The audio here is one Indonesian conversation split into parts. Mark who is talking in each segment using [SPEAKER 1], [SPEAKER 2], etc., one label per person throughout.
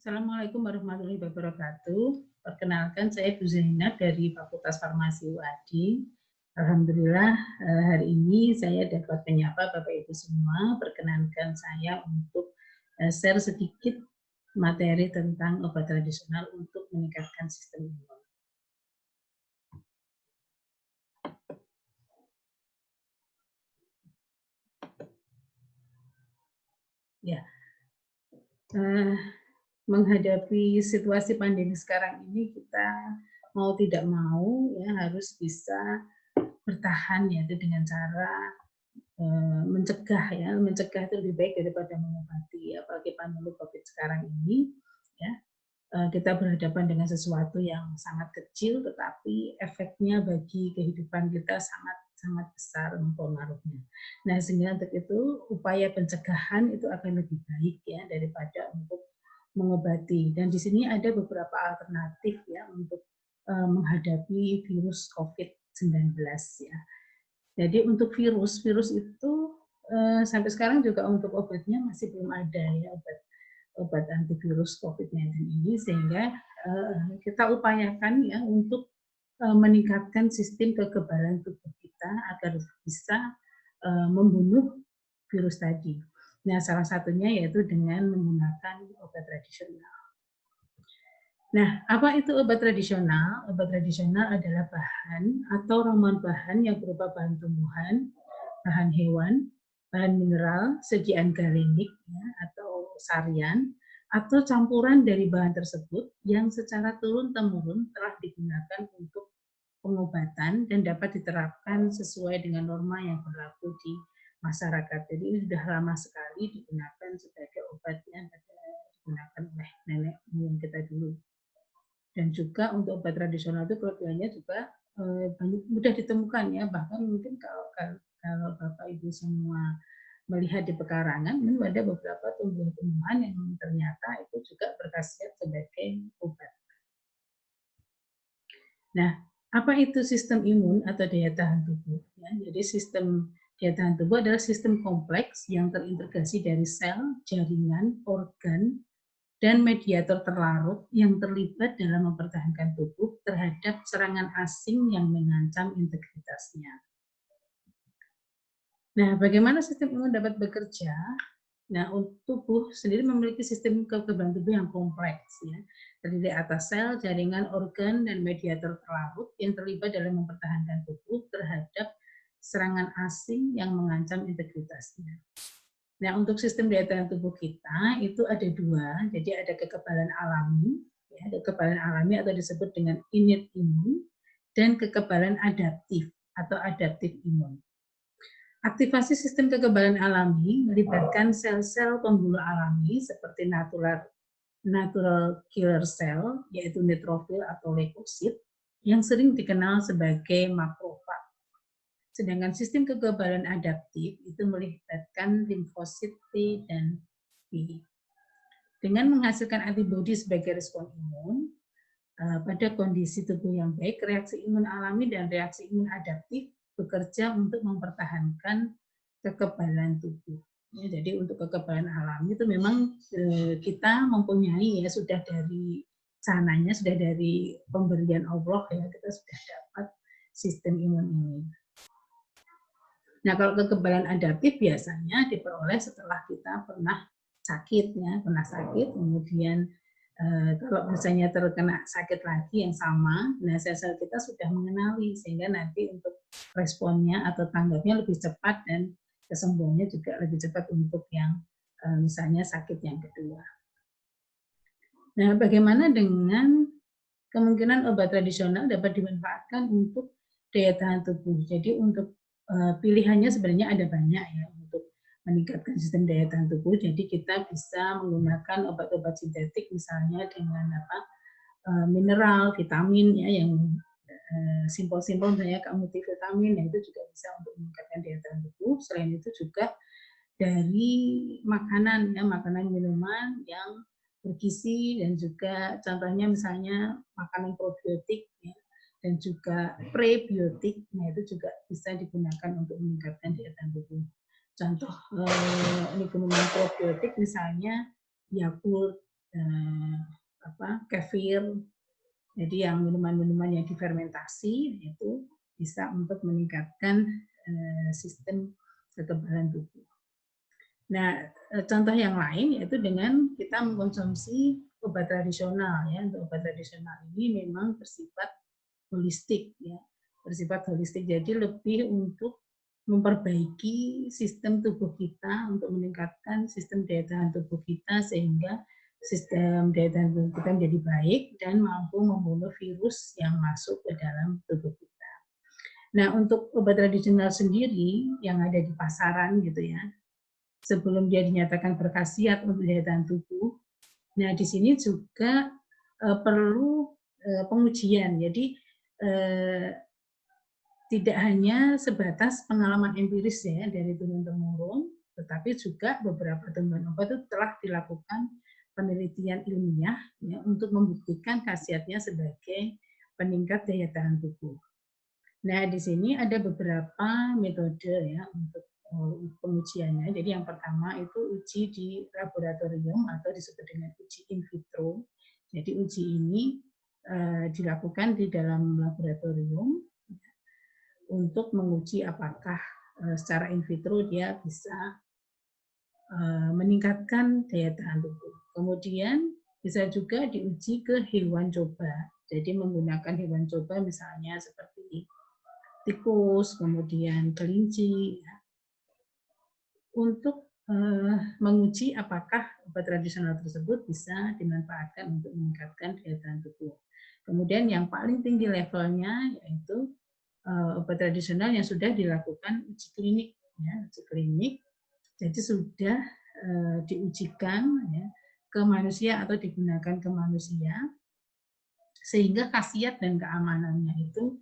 [SPEAKER 1] Assalamualaikum warahmatullahi wabarakatuh. Perkenalkan, saya Bu Zainab dari Fakultas Farmasi UAD. Alhamdulillah hari ini saya dapat menyapa Bapak Ibu semua. Perkenankan saya untuk share sedikit materi tentang obat tradisional untuk meningkatkan sistem imun. Ya, menghadapi situasi pandemi sekarang ini, kita mau tidak mau ya harus bisa bertahan, yaitu dengan cara mencegah ya, mencegah itu lebih baik daripada mengobati. Apalagi pandemi COVID sekarang ini ya, kita berhadapan dengan sesuatu yang sangat kecil tetapi efeknya bagi kehidupan kita sangat besar mempengaruhinya. Nah, sehingga untuk itu upaya pencegahan itu akan lebih baik ya daripada untuk mengobati. Dan di sini ada beberapa alternatif ya untuk menghadapi virus COVID-19 ya. Jadi untuk virus itu sampai sekarang juga untuk obatnya masih belum ada ya, obat antivirus COVID-19 ini, sehingga kita upayakan ya untuk meningkatkan sistem kekebalan tubuh kita agar bisa membunuh virus tadi. Nah, salah satunya yaitu dengan menggunakan obat tradisional. Nah, apa itu obat tradisional? Obat tradisional adalah bahan atau ramuan bahan yang berupa bahan tumbuhan, bahan hewan, bahan mineral, sediaan galenik ya, atau sarian, atau campuran dari bahan tersebut yang secara turun-temurun telah digunakan untuk pengobatan dan dapat diterapkan sesuai dengan norma yang berlaku di masyarakat. Jadi ini sudah lama sekali digunakan sebagai obat yang digunakan oleh nenek moyang kita dulu. Dan juga untuk obat tradisional itu kelebihannya juga mudah ditemukan ya, bahkan mungkin kalau Bapak Ibu semua melihat di pekarangan, ini ada beberapa tumbuhan-tumbuhan yang ternyata itu juga berkhasiat sebagai obat. Nah, apa itu sistem imun atau daya tahan tubuh? Ya, jadi sistem daya tahan tubuh adalah sistem kompleks yang terintegrasi dari sel, jaringan, organ, dan mediator terlarut yang terlibat dalam mempertahankan tubuh terhadap serangan asing yang mengancam integritasnya. Nah, bagaimana sistem imun dapat bekerja? Nah, untuk tubuh sendiri memiliki sistem kekebalan tubuh yang kompleks, ya, terdiri atas sel, jaringan, organ, dan mediator terlarut yang terlibat dalam mempertahankan tubuh terhadap serangan asing yang mengancam integritasnya. Nah, untuk sistem daya tahan tubuh kita itu ada dua, jadi ada kekebalan alami, ya, kekebalan alami atau disebut dengan innate imun, dan kekebalan adaptif atau adaptif imun. Aktivasi sistem kekebalan alami melibatkan sel-sel pembunuh alami seperti natural killer cell, yaitu neutrofil atau leukosit, yang sering dikenal sebagai makrofag. Sedangkan sistem kekebalan adaptif itu melibatkan limfosit T dan B. Dengan menghasilkan antibodi sebagai respon imun, pada kondisi tubuh yang baik, reaksi imun alami dan reaksi imun adaptif bekerja untuk mempertahankan kekebalan tubuh. Ya, jadi untuk kekebalan alami itu memang kita mempunyai ya, sudah dari sananya, sudah dari pemberian Allah ya, kita sudah dapat sistem imun ini. Nah, kalau kekebalan adaptif biasanya diperoleh setelah kita pernah sakit ya, kemudian kalau misalnya terkena sakit lagi yang sama, nah sel-sel kita sudah mengenali sehingga nanti untuk responnya atau tanggapnya lebih cepat dan kesembuhannya juga lebih cepat untuk yang misalnya sakit yang kedua. Nah, bagaimana dengan kemungkinan obat tradisional dapat dimanfaatkan untuk daya tahan tubuh? Jadi untuk pilihannya sebenarnya ada banyak ya untuk meningkatkan sistem daya tahan tubuh. Jadi kita bisa menggunakan obat-obat sintetik misalnya dengan mineral, vitamin ya yang simpel-simpel misalnya multivitamin, nah itu juga bisa untuk meningkatkan daya tahan tubuh. Selain itu juga dari makanan ya, makanan minuman yang bergizi dan juga contohnya misalnya makanan probiotik ya, dan juga prebiotik, nah itu juga bisa digunakan untuk meningkatkan daya tahan tubuh. Contoh minuman probiotik misalnya Yakult, kefir. Jadi yang minuman-minuman yang difermentasi itu bisa untuk meningkatkan sistem kekebalan tubuh. Nah, contoh yang lain yaitu dengan kita mengkonsumsi obat tradisional ya. Untuk obat tradisional ini memang bersifat holistik ya. Bersifat holistik, jadi lebih untuk memperbaiki sistem tubuh kita, untuk meningkatkan sistem daya tahan tubuh kita sehingga sistem daya tahan tubuh kita menjadi baik dan mampu membunuh virus yang masuk ke dalam tubuh kita. Nah, untuk obat tradisional sendiri yang ada di pasaran gitu ya, sebelum dia dinyatakan berkhasiat untuk daya tahan tubuh, nah di sini juga perlu pengujian. Jadi tidak hanya sebatas pengalaman empiris ya dari turun-temurun, tetapi juga beberapa temuan obat itu telah dilakukan penelitian ilmiah ya, untuk membuktikan khasiatnya sebagai peningkat daya tahan tubuh. Nah, di sini ada beberapa metode ya untuk pengujiannya. Jadi yang pertama itu uji di laboratorium atau disebut dengan uji in vitro. Jadi uji ini dilakukan di dalam laboratorium untuk menguji apakah secara in vitro dia bisa meningkatkan daya tahan tubuh. Kemudian bisa juga diuji ke hewan coba. Jadi menggunakan hewan coba misalnya seperti tikus, kemudian kelinci, ya, untuk menguji apakah obat tradisional tersebut bisa dimanfaatkan untuk meningkatkan daya tahan tubuh. Kemudian yang paling tinggi levelnya yaitu obat tradisional yang sudah dilakukan uji klinik, ya, uji klinik, jadi sudah diujikan ya, ke manusia atau digunakan ke manusia, sehingga khasiat dan keamanannya itu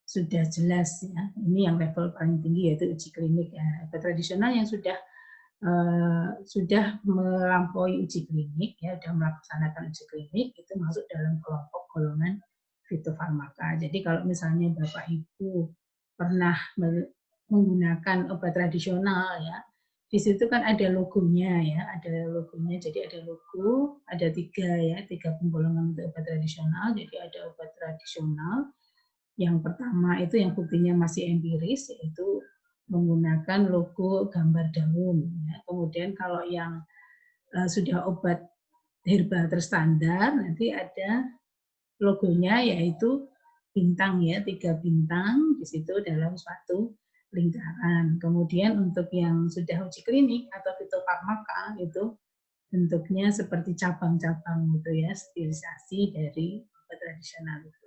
[SPEAKER 1] sudah jelas ya. Ini yang level paling tinggi yaitu uji klinik ya. Obat tradisional yang sudah melampaui uji klinik ya, sudah melaksanakan uji klinik itu masuk dalam kelompok golongan fitofarmaka. Jadi kalau misalnya Bapak Ibu pernah menggunakan obat tradisional ya, di situ kan ada logonya ya, ada logonya. Jadi ada logo, ada tiga penggolongan untuk obat tradisional. Jadi ada obat tradisional yang pertama itu yang buktinya masih empiris, yaitu menggunakan logo gambar daun. Ya. Kemudian kalau yang sudah obat herbal terstandar, nanti ada logonya yaitu bintang ya, 3 bintang di situ dalam suatu lingkaran. Kemudian untuk yang sudah uji klinik atau fitofarmaka itu bentuknya seperti cabang-cabang gitu ya, stilisasi dari obat tradisional itu.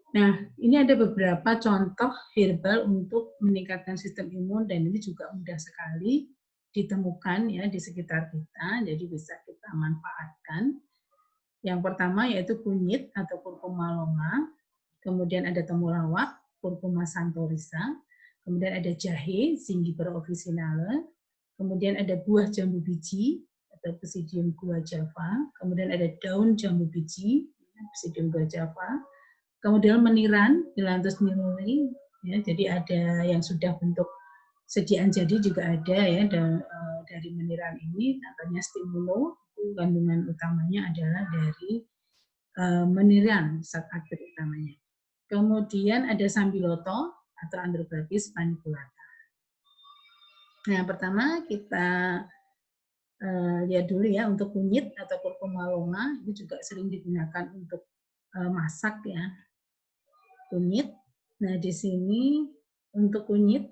[SPEAKER 1] Nah, ini ada beberapa contoh herbal untuk meningkatkan sistem imun dan ini juga mudah sekali ditemukan ya di sekitar kita, jadi bisa kita manfaatkan. Yang pertama yaitu kunyit atau Curcuma longa, kemudian ada temulawak, Curcuma santorisa, kemudian ada jahe, Zingiber officinale, kemudian ada buah jambu biji atau Psidium guajava, kemudian ada daun jambu biji, Psidium guajava, kemudian meniran, Dilanthus niruri, ya, jadi ada yang sudah bentuk sediaan jadi juga ada ya dari meniran ini, contohnya stimulo, kandungan utamanya adalah dari meniran zat aktif utamanya. Kemudian ada sambiloto atau Andrographis paniculata. Nah, pertama kita lihat dulu ya untuk kunyit atau Curcuma longa, ini juga sering digunakan untuk masak ya. Kunyit. Nah, di sini untuk kunyit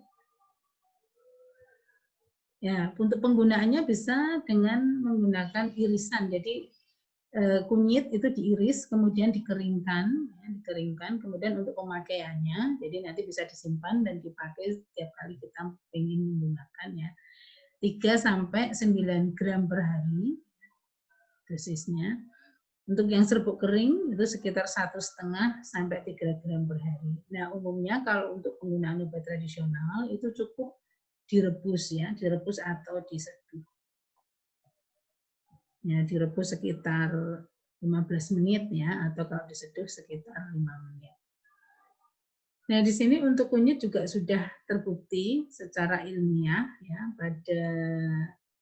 [SPEAKER 1] ya, untuk penggunaannya bisa dengan menggunakan irisan. Jadi kunyit itu diiris kemudian dikeringkan, kemudian untuk pemakaiannya, jadi nanti bisa disimpan dan dipakai setiap kali kita ingin menggunakan ya. 3 sampai 9 gram per hari dosisnya. Untuk yang serbuk kering itu sekitar 1,5 sampai 3 gram per hari. Nah, umumnya kalau untuk penggunaan obat tradisional itu cukup direbus ya, direbus atau diseduh. Ya, direbus sekitar 15 menit ya, atau kalau diseduh sekitar 5 menit. Nah, di sini untuk kunyit juga sudah terbukti secara ilmiah ya pada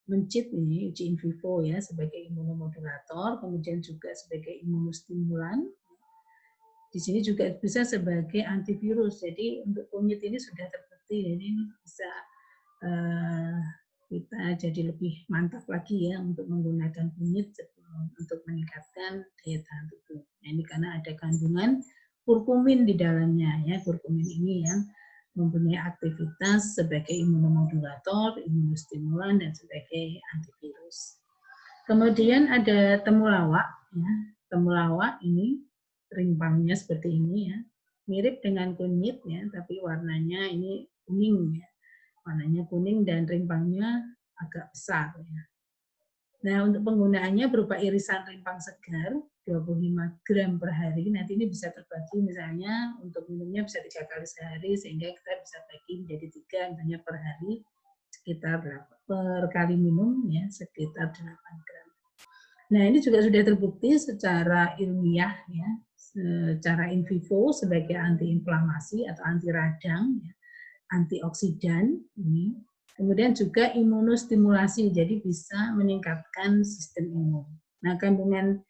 [SPEAKER 1] mencit ini uji in vivo ya sebagai imunomodulator, kemudian juga sebagai imunostimulan. Di sini juga bisa sebagai antivirus. Jadi untuk kunyit ini sudah terbukti, jadi ini bisa kita jadi lebih mantap lagi ya untuk menggunakan kunyit untuk meningkatkan daya tahan tubuh. Nah, ini karena ada kandungan kurkumin di dalamnya ya. Kurkumin ini yang mempunyai aktivitas sebagai imunomodulator, imunostimulan dan sebagai antivirus. Kemudian ada temulawak ya. Temulawak ini rimpangnya seperti ini ya. Mirip dengan kunyit ya, tapi warnanya ini kuning ya. Warnanya kuning dan rimpangnya agak besar ya. Nah, untuk penggunaannya berupa irisan rimpang segar 25 gram per hari. Nanti ini bisa terbagi misalnya untuk minumnya bisa 3 kali sehari sehingga kita bisa bagi menjadi 3 misalnya per hari sekitar per kali minum ya sekitar 8 gram. Nah, ini juga sudah terbukti secara ilmiah ya, secara in vivo sebagai antiinflamasi atau anti radang ya, antioksidan ini. Kemudian juga imunostimulasi, jadi bisa meningkatkan sistem imun. Nah, kandungan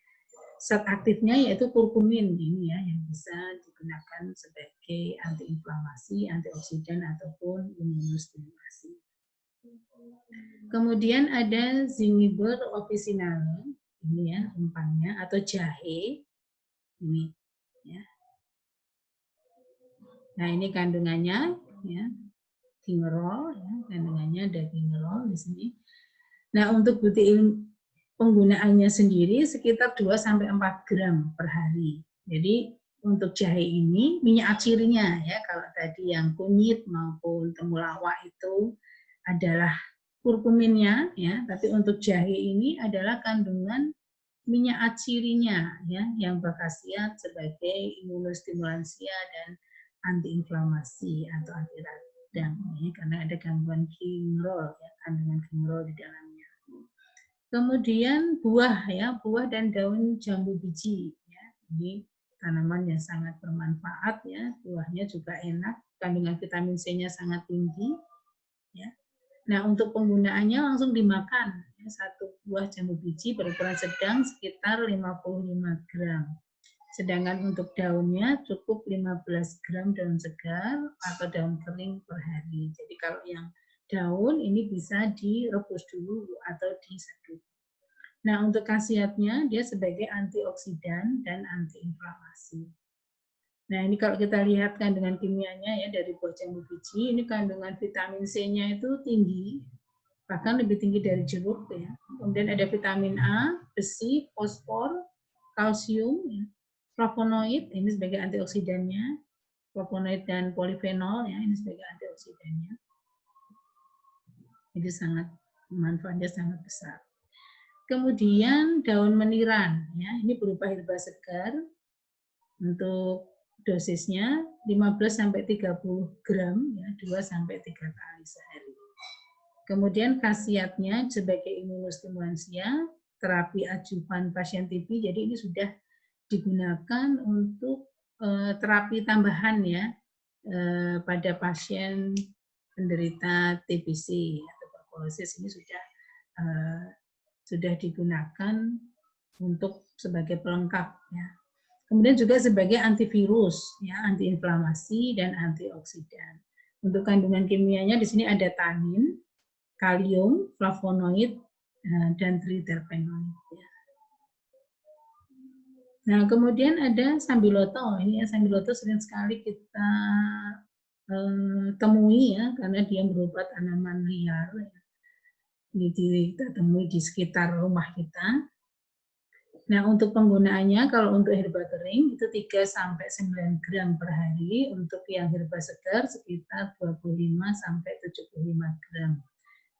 [SPEAKER 1] zat aktifnya yaitu kurkumin ini ya, yang bisa digunakan sebagai antiinflamasi, antioksidan ataupun imunostimulasi. Kemudian ada Zingiber officinale, ini ya umpamanya, atau jahe ini ya. Nah, ini kandungannya ya. Gingerol ya, kandungannya ada gingerol di sini. Nah, untuk bukti penggunaannya sendiri sekitar 2 sampai 4 gram per hari. Jadi untuk jahe ini minyak acirinya ya, kalau tadi yang kunyit maupun temulawak itu adalah kurkuminnya ya, tapi untuk jahe ini adalah kandungan minyak acirinya ya, yang berkhasiat sebagai imunostimulansia dan antiinflamasi atau anti radang ya, karena ada gangguan gingerol ya, kandungan gingerol di dalamnya. Kemudian buah ya, buah dan daun jambu biji ya, ini tanaman yang sangat bermanfaat ya, buahnya juga enak, kandungan vitamin C-nya sangat tinggi ya. Nah, untuk penggunaannya langsung dimakan. Ya, satu buah jambu biji berukuran sedang sekitar 55 gram. Sedangkan untuk daunnya cukup 15 gram daun segar atau daun kering per hari. Jadi kalau yang daun ini bisa direbus dulu atau diseduh. Nah, untuk khasiatnya dia sebagai antioksidan dan antiinflamasi. Nah, ini kalau kita lihat kandungan kimianya ya dari buah jambu biji, ini kandungan vitamin C-nya itu tinggi, bahkan lebih tinggi dari jeruk ya. Kemudian ada vitamin A, besi, fosfor, kalsium, ya. Flavonoid ini sebagai antioksidannya, flavonoid dan polifenol ya ini sebagai antioksidannya. Jadi sangat manfaatnya sangat besar. Kemudian daun meniran ya, ini berupa herba segar untuk dosisnya 15 sampai 30 gram ya, 2 sampai 3 kali sehari. Kemudian khasiatnya sebagai imunostimulansia, terapi ajuvan pasien TB, jadi ini sudah digunakan untuk terapi tambahan ya pada pasien penderita TBC ya, tuberkulosis ini sudah digunakan untuk sebagai pelengkap ya. Kemudian juga sebagai antivirus, ya, antiinflamasi dan antioksidan. Untuk kandungan kimianya di sini ada tanin, kalium, flavonoid, dan triterpenoid. Ya. Nah, kemudian ada sambiloto. Ini ya, sambiloto sering sekali kita temui ya, karena dia berupa tanaman liar. Ya. Ini kita temui di sekitar rumah kita. Nah, untuk penggunaannya kalau untuk herba kering itu 3 sampai 9 gram per hari, untuk yang herba segar sekitar 25 sampai 75 gram.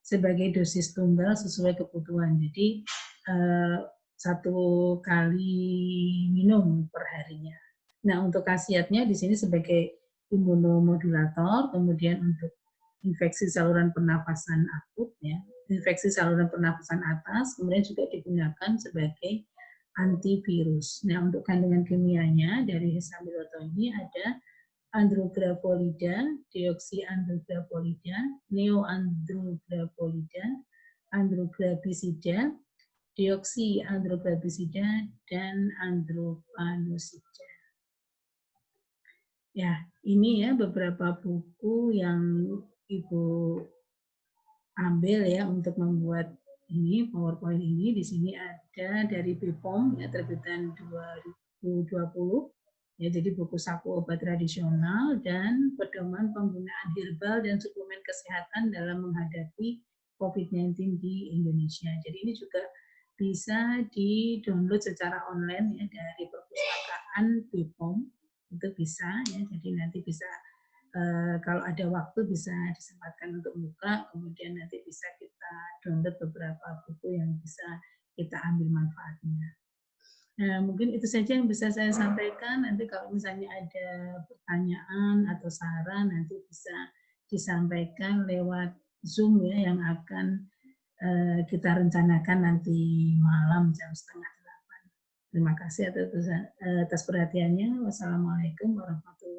[SPEAKER 1] Sebagai dosis tunggal sesuai kebutuhan. Jadi satu kali minum per harinya. Nah, untuk khasiatnya di sini sebagai imunomodulator, kemudian untuk infeksi saluran pernafasan akut ya, infeksi saluran pernafasan atas, kemudian juga digunakan sebagai antivirus. Nah, untuk kandungan kimianya dari sambiloto ini ada andrografolida, deoksiandrografolida, neoandrografolida, androglifosida, deoksiandroglifosida, dan andropanosida. Ya, ini ya beberapa buku yang Ibu ambil ya untuk membuat ini PowerPoint ini. Di sini ada dari BPOM ya, terbitan 2020 ya, jadi buku saku obat tradisional dan pedoman penggunaan herbal dan suplemen kesehatan dalam menghadapi COVID-19 di Indonesia. Jadi ini juga bisa di-download secara online ya dari perpustakaan BPOM, itu bisa ya. Jadi nanti bisa kalau ada waktu bisa disempatkan untuk buka, kemudian nanti bisa kita download beberapa buku yang bisa kita ambil manfaatnya. Nah, mungkin itu saja yang bisa saya sampaikan. Nanti kalau misalnya ada pertanyaan atau saran, nanti bisa disampaikan lewat Zoom ya, yang akan kita rencanakan nanti malam jam 7:30. Terima kasih atas perhatiannya. Wassalamualaikum warahmatullahi wabarakatuh.